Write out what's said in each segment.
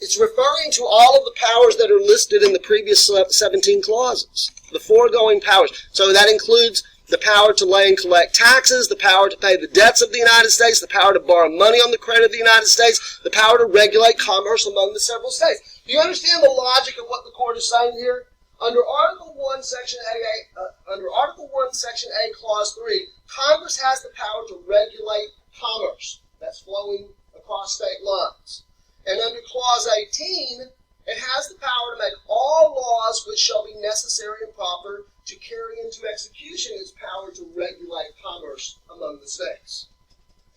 it's referring to all of the powers that are listed in the previous 17 clauses, the foregoing powers. So that includes the power to lay and collect taxes, the power to pay the debts of the United States, the power to borrow money on the credit of the United States, the power to regulate commerce among the several states. Do you understand the logic of what the court is saying here? Under Article 1, Section A, Clause 3, Congress has the power to regulate commerce that's flowing across state lines. And under Clause 18, it has the power to make all laws which shall be necessary and proper to carry into execution its power to regulate commerce among the states.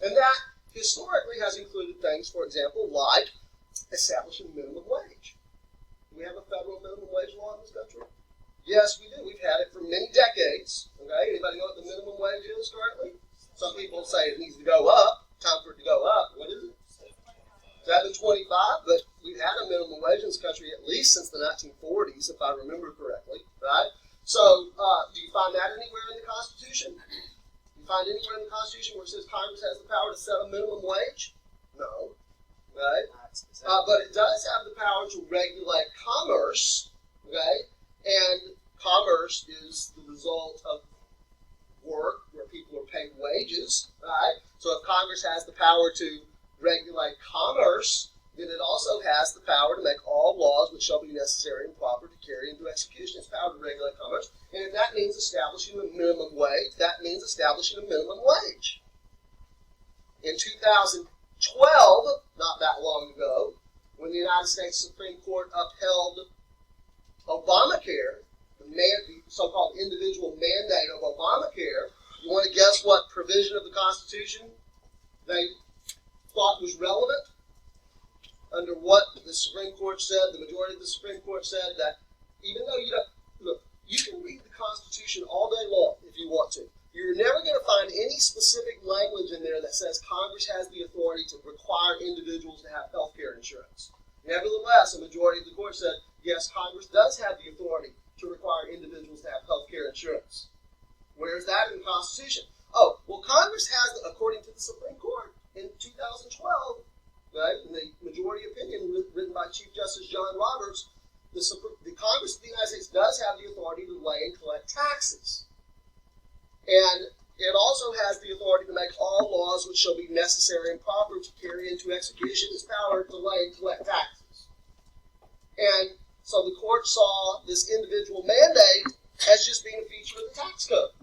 And that historically has included things, for example, like establishing minimum wage. Do we have a federal minimum wage law in this country? Yes, we do. We've had it for many decades. Okay, anybody know what the minimum wage is currently? Some people say it needs to go up. Time for it to go up. What is it? $7.25, but we've had a minimum wage in this country at least since the 1940s, if I remember correctly, right? So, do you find that anywhere in the Constitution? Do you find anywhere in the Constitution where it says Congress has the power to set a minimum wage? No, right? But it does have the power to regulate commerce, okay? And commerce is the result of work where people are paid wages, right? So if Congress has the power to regulate commerce, then it also has the power to make all laws which shall be necessary and proper to carry into execution its power to regulate commerce. And if that means establishing a minimum wage, that means establishing a minimum wage. In 2012, not that long ago, when the United States Supreme Court upheld Obamacare, the so-called individual mandate of Obamacare, you want to guess what provision of the Constitution they thought was relevant? Under what the Supreme Court said, the majority of the Supreme Court said that even though you don't, look, you can read the Constitution all day long if you want to. You're never going to find any specific language in there that says Congress has the authority to require individuals to have health care insurance. Nevertheless, a majority of the court said, yes, Congress does have the authority to require individuals to have health care insurance. Where is that in the Constitution? Oh, well, Congress has, according to the Supreme Court in 2012, right, in the majority opinion written by Chief Justice John Roberts, the Congress of the United States does have the authority to lay and collect taxes. And it also has the authority to make all laws which shall be necessary and proper to carry into execution its power to lay and collect taxes. And so the court saw this individual mandate as just being a feature of the tax code.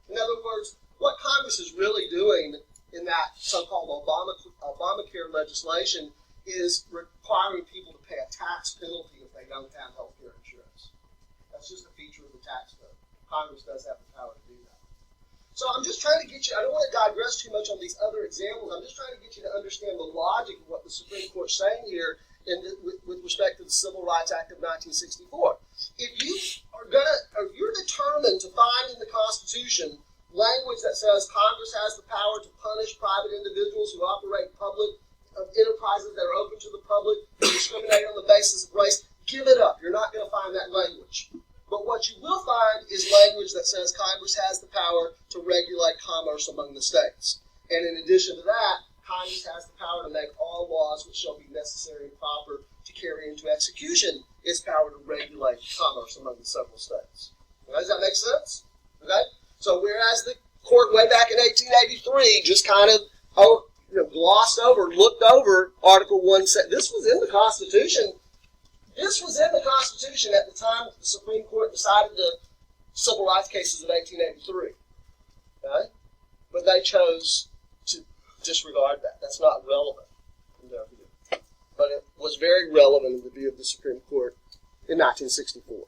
In other words, what Congress is really doing in that so-called Obamacare legislation is requiring people to pay a tax penalty if they don't have health care insurance. That's just a feature of the tax code. Congress does have the power to do that. So I'm just trying to get you, I don't want to digress too much on these other examples. I'm just trying to get you to understand the logic of what the Supreme Court is saying here with respect to the Civil Rights Act of 1964. If you're determined to find in the Constitution language that says Congress has the power to punish private individuals who operate public enterprises that are open to the public, who discriminate on the basis of race, give it up. You're not going to find that language. But what you will find is language that says Congress has the power to regulate commerce among the states. And in addition to that, Congress has the power to make all laws which shall be necessary and proper to carry into execution its power to regulate commerce among the several states. Okay, does that make sense? Okay? So whereas the court way back in 1883 just kind of glossed over, looked over Article 1, this was in the Constitution. This was in the Constitution at the time that the Supreme Court decided the civil rights cases of 1883. Okay? But they chose to disregard that. That's not relevant in their view. But it was very relevant in the view of the Supreme Court in 1964.